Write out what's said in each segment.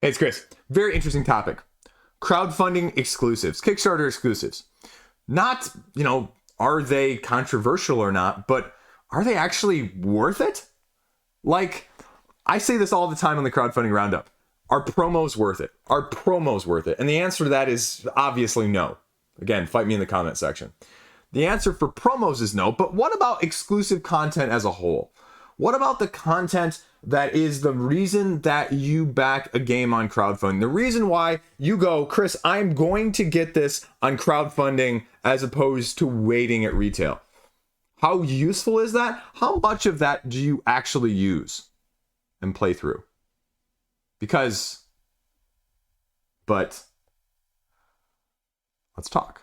Hey, it's Chris. Very interesting topic. Crowdfunding exclusives, Kickstarter exclusives. Not, are they controversial or not, but are they actually worth it? Like, I say this all the time on the crowdfunding roundup. Are promos worth it? Are promos worth it? And the answer to that is obviously no. Again, fight me in the comment section. The answer for promos is no, but what about exclusive content as a whole? What about the content that is the reason that you back a game on crowdfunding? The reason why you go, Chris, I'm going to get this on crowdfunding as opposed to waiting at retail. How useful is that? How much of that do you actually use and play through? But let's talk.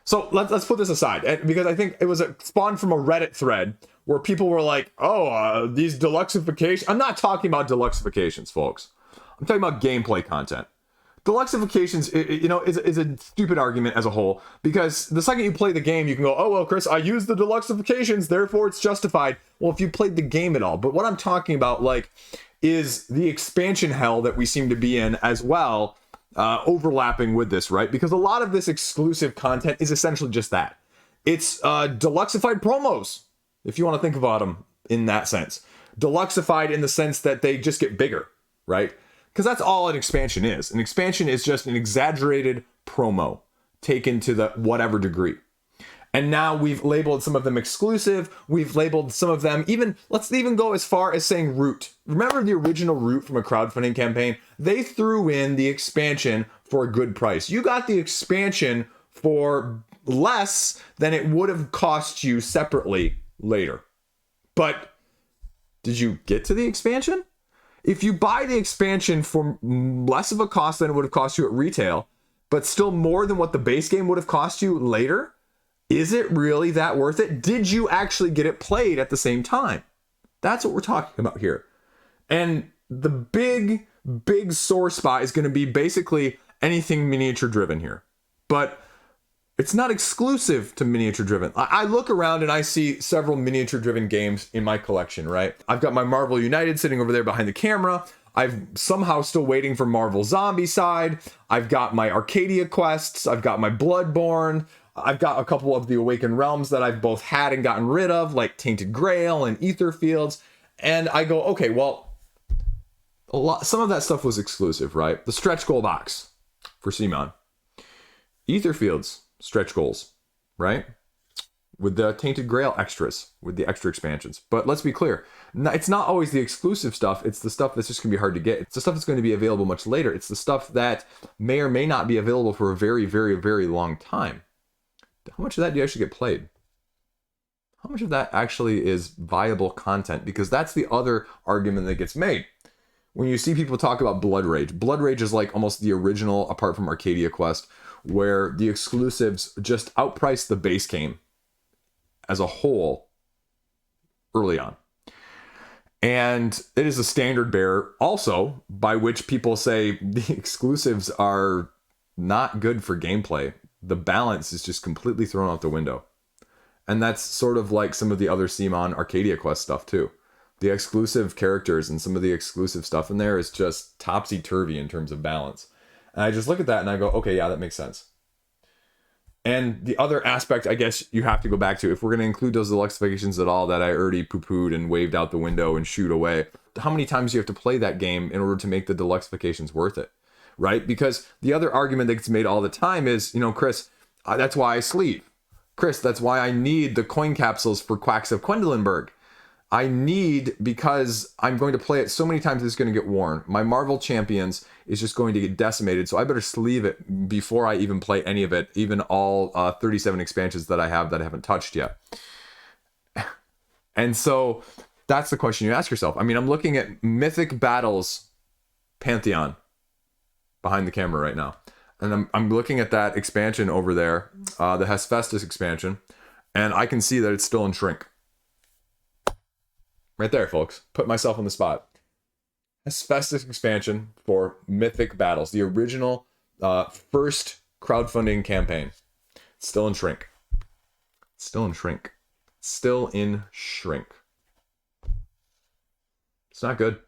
So let's put this aside, because I think it was spawned from a Reddit thread where people were like, these deluxeifications. I'm not talking about deluxeifications, folks. I'm talking about gameplay content. Deluxeifications, is a stupid argument as a whole, because the second you play the game, you can go, oh, well, Chris, I used the deluxeifications, therefore it's justified. Well, if you played the game at all. But what I'm talking about, is the expansion hell that we seem to be in as well, overlapping with this, right? Because a lot of this exclusive content is essentially just that. It's deluxeified promos, if you want to think about them in that sense. Deluxeified in the sense that they just get bigger, right? Because that's all an expansion is. An expansion is just an exaggerated promo taken to the whatever degree. And now we've labeled some of them exclusive. We've labeled some of them let's even go as far as saying root. Remember the original root from a crowdfunding campaign? They threw in the expansion for a good price. You got the expansion for less than it would have cost you separately later. But did you get to the expansion? If you buy the expansion for less of a cost than it would have cost you at retail, but still more than what the base game would have cost you later, is it really that worth it? Did you actually get it played at the same time? That's what we're talking about here. And the big sore spot is going to be basically anything miniature driven here. But it's not exclusive to miniature driven. I look around and I see several miniature driven games in my collection, right? I've got my Marvel United sitting over there behind the camera. I'm somehow still waiting for Marvel Zombie side. I've got my Arcadia quests. I've got my Bloodborne. I've got a couple of the Awakened Realms that I've both had and gotten rid of, like Tainted Grail and Ether Fields. And I go, okay, well, some of that stuff was exclusive, right? The stretch goal box for Simon. Ether Fields, stretch goals, right? With the Tainted Grail extras, with the extra expansions. But let's be clear, it's not always the exclusive stuff. It's the stuff that's just going to be hard to get. It's the stuff that's going to be available much later. It's the stuff that may or may not be available for a very, very, very long time. How much of that do you actually get played? How much of that actually is viable content? Because that's the other argument that gets made. When you see people talk about Blood Rage is like almost the original, apart from Arcadia Quest, where the exclusives just outprice the base game as a whole early on. And it is a standard bearer also by which people say the exclusives are not good for gameplay. The balance is just completely thrown out the window. And that's sort of like some of the other Simon Arcadia Quest stuff too. The exclusive characters and some of the exclusive stuff in there is just topsy-turvy in terms of balance. And I just look at that and I go, okay, yeah, that makes sense. And the other aspect, I guess you have to go back to, if we're going to include those deluxeifications at all that I already poo-pooed and waved out the window and shooed away, how many times do you have to play that game in order to make the deluxeifications worth it? Right? Because the other argument that gets made all the time is, Chris, that's why I sleeve. Chris, that's why I need the coin capsules for Quacks of Quedlinburg. Because I'm going to play it so many times it's going to get worn. My Marvel Champions is just going to get decimated, so I better sleeve it before I even play any of it, even all 37 expansions that I haven't touched yet. And so that's the question you ask yourself. I mean, I'm looking at Mythic Battles Pantheon behind the camera right now. And I'm looking at that expansion over there, the Hephaestus expansion, and I can see that it's still in shrink. Right there, folks. Put myself on the spot. Hephaestus expansion for Mythic Battles, the original first crowdfunding campaign. Still in shrink. Still in shrink. Still in shrink. It's not good.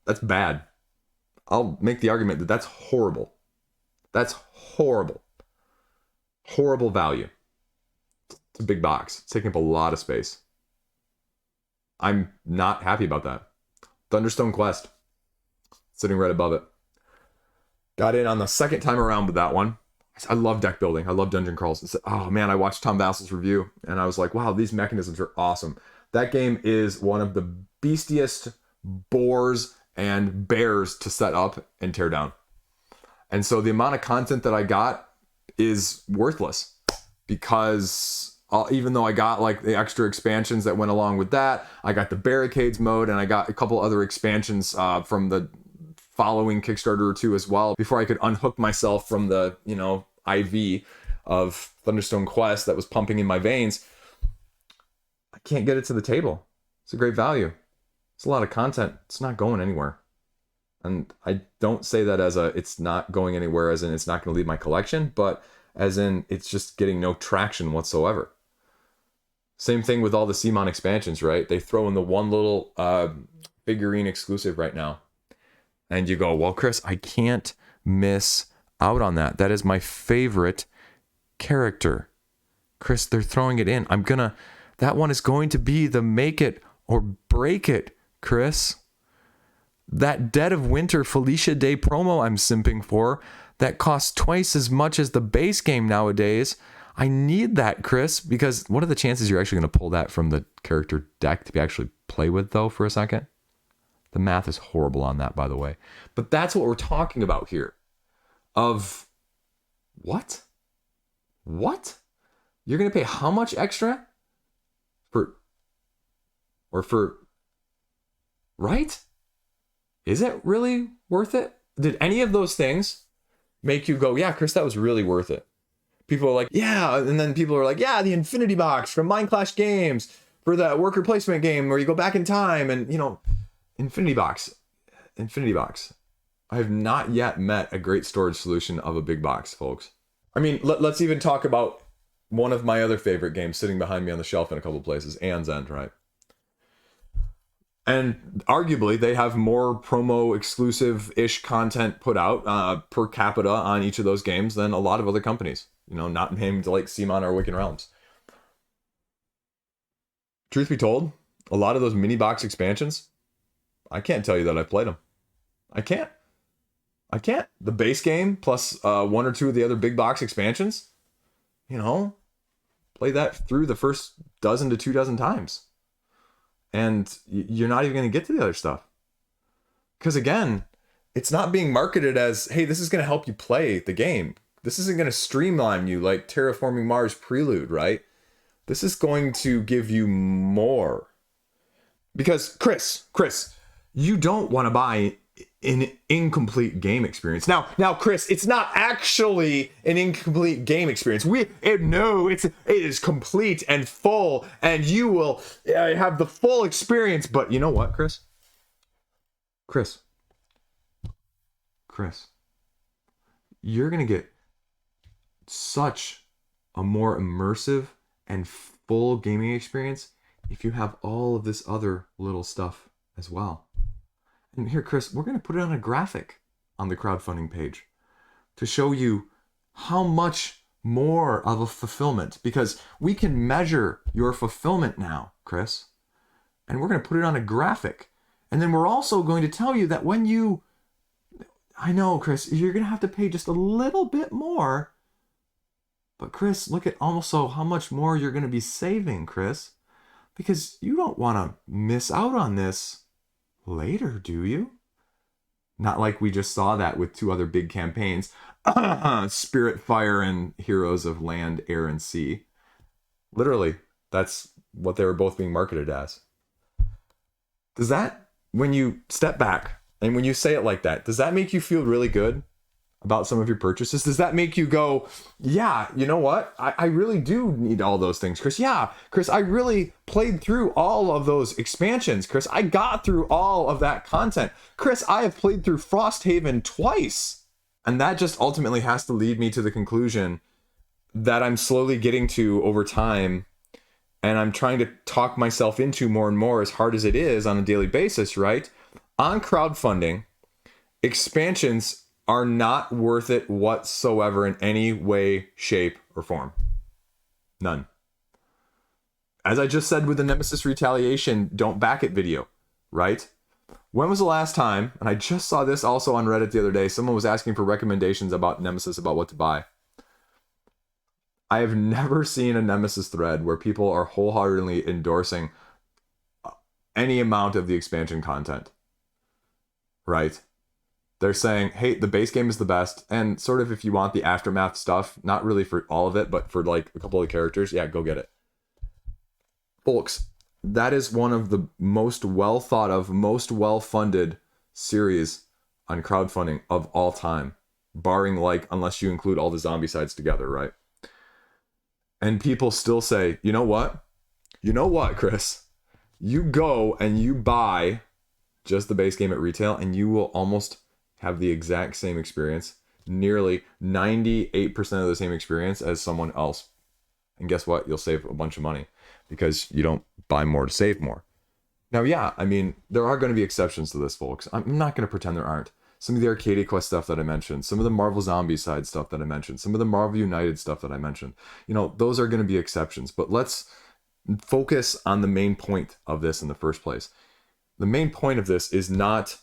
That's bad. I'll make the argument that that's horrible. That's horrible. Horrible value. It's a big box. It's taking up a lot of space. I'm not happy about that. Thunderstone Quest. Sitting right above it. Got in on the second time around with that one. I love deck building. I love dungeon crawls. Oh man, I watched Tom Vassel's review and I was like, wow, these mechanisms are awesome. That game is one of the beastiest bores and bears to set up and tear down. And so the amount of content that I got is worthless because even though I got like the extra expansions that went along with that, I got the barricades mode and I got a couple other expansions from the following Kickstarter or two as well before I could unhook myself from the, IV of Thunderstone Quest that was pumping in my veins. I can't get it to the table. It's a great value. It's a lot of content. It's not going anywhere. And I don't say that as it's not going anywhere as in it's not going to leave my collection, but as in it's just getting no traction whatsoever. Same thing with all the CMON expansions, right? They throw in the one little figurine exclusive right now. And you go, well, Chris, I can't miss out on that. That is my favorite character. Chris, they're throwing it in. That one is going to be the make it or break it, Chris. That Dead of Winter Felicia Day promo I'm simping for, that costs twice as much as the base game nowadays. I need that, Chris, because what are the chances you're actually going to pull that from the character deck to actually play with, though, for a second? The math is horrible on that, by the way. But that's what we're talking about here. Of what? What? You're going to pay how much extra? Right? Is it really worth it? Did any of those things make you go, yeah, Chris, that was really worth it? People are like, yeah. And then people are like, yeah, the Infinity Box from Mind Clash Games for that worker placement game where you go back in time and, Infinity Box. I have not yet met a great storage solution of a big box, folks. I mean, let's even talk about one of my other favorite games sitting behind me on the shelf in a couple places, Aeon's End, right? And arguably, they have more promo exclusive-ish content put out per capita on each of those games than a lot of other companies. Not named like CMON or Wicked Realms. Truth be told, a lot of those mini box expansions, I can't tell you that I've played them. I can't. The base game plus one or two of the other big box expansions, play that through the first dozen to 2 dozen times. And you're not even going to get to the other stuff. Because again, it's not being marketed as, hey, this is going to help you play the game. This isn't going to streamline you like Terraforming Mars Prelude, right? This is going to give you more. Because Chris, you don't want to buy an incomplete game experience. Now, Chris, it's not actually an incomplete game experience. It is complete and full, and you will have the full experience. But you know what, Chris, you're gonna get such a more immersive and full gaming experience if you have all of this other little stuff as well. And here, Chris, we're going to put it on a graphic on the crowdfunding page to show you how much more of a fulfillment, because we can measure your fulfillment now, Chris, and we're going to put it on a graphic. And then we're also going to tell you that I know, Chris, you're going to have to pay just a little bit more. But Chris, look at also how much more you're going to be saving, Chris, because you don't want to miss out on this later, do you? Not like we just saw that with 2 other big campaigns, Spirit Fire and Heroes of Land, Air, and Sea. Literally, that's what they were both being marketed as. Does that, when you step back and when you say it like that, does that make you feel really good about some of your purchases? Does that make you go, yeah, you know what? I really do need all those things, Chris. Yeah, Chris, I really played through all of those expansions. Chris, I got through all of that content. Chris, I have played through Frosthaven twice. And that just ultimately has to lead me to the conclusion that I'm slowly getting to over time. And I'm trying to talk myself into more and more, as hard as it is on a daily basis, right? On crowdfunding, expansions are not worth it whatsoever in any way, shape, or form. None. As I just said with the Nemesis Retaliation, don't back it video, right? When was the last time, and I just saw this also on Reddit the other day, someone was asking for recommendations about Nemesis, about what to buy. I have never seen a Nemesis thread where people are wholeheartedly endorsing any amount of the expansion content, right? They're saying, hey, the base game is the best, and sort of if you want the aftermath stuff, not really for all of it, but for like a couple of characters, yeah, go get it. Folks, that is one of the most well thought of, most well funded series on crowdfunding of all time, barring like, unless you include all the zombie sides together, right? And people still say, you know what? You know what, Chris? You go and you buy just the base game at retail and you will almost have the exact same experience, nearly 98% of the same experience as someone else. And guess what? You'll save a bunch of money because you don't buy more to save more. Now, yeah, I mean, there are going to be exceptions to this, folks. I'm not going to pretend there aren't. Some of the Arcadia Quest stuff that I mentioned, some of the Marvel Zombie side stuff that I mentioned, some of the Marvel United stuff that I mentioned, you know, those are going to be exceptions. But let's focus on the main point of this in the first place. The main point of this is not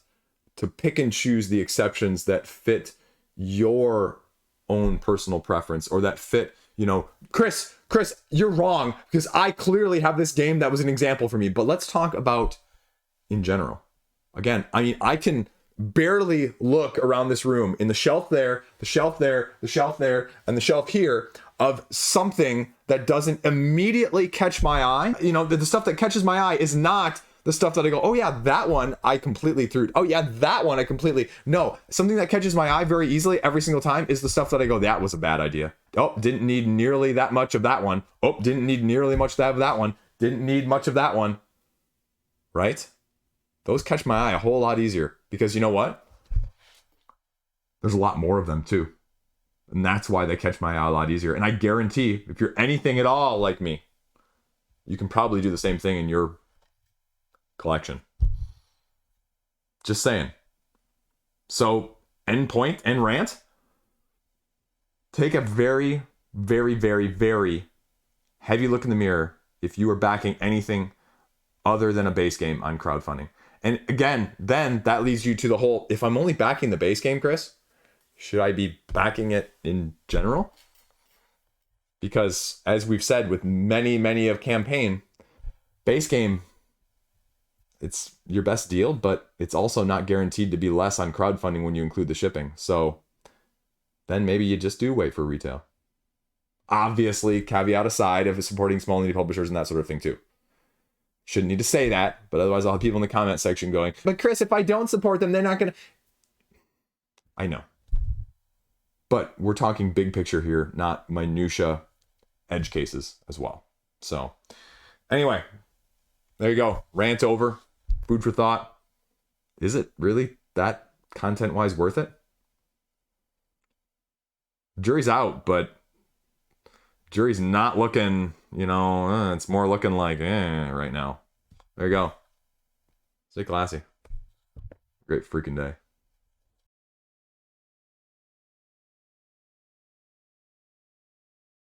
to pick and choose the exceptions that fit your own personal preference or that fit, you know, Chris, you're wrong because I clearly have this game that was an example for me. But let's talk about in general. Again, I mean, I can barely look around this room in the shelf there, the shelf there, the shelf there, and the shelf here of something that doesn't immediately catch my eye. You know, the stuff that catches my eye is not the stuff that I go, oh yeah, that one I completely threw. Oh yeah, that one I completely. No, something that catches my eye very easily every single time is the stuff that I go, that was a bad idea. Oh, didn't need nearly that much of that one. Oh, didn't need nearly much of that one. Didn't need much of that one. Right? Those catch my eye a whole lot easier because you know what? There's a lot more of them too. And that's why they catch my eye a lot easier. And I guarantee if you're anything at all like me, you can probably do the same thing in your collection. Just saying. So, end point, end rant. Take a very, very, very, very heavy look in the mirror if you are backing anything other than a base game on crowdfunding. And again, then that leads you to the whole, if I'm only backing the base game, Chris, should I be backing it in general? Because as we've said with many of campaign, base game, it's your best deal, but it's also not guaranteed to be less on crowdfunding when you include the shipping. So then maybe you just do wait for retail. Obviously, caveat aside of supporting small indie publishers and that sort of thing too. Shouldn't need to say that, but otherwise I'll have people in the comment section going, but Chris, if I don't support them, they're not going to... I know. But we're talking big picture here, not minutia edge cases as well. So anyway, there you go. Rant over. Food for thought. Is it really that content-wise worth it? Jury's out, but jury's not looking, you know, it's more looking like right now. There you go. Stay classy. Great freaking day.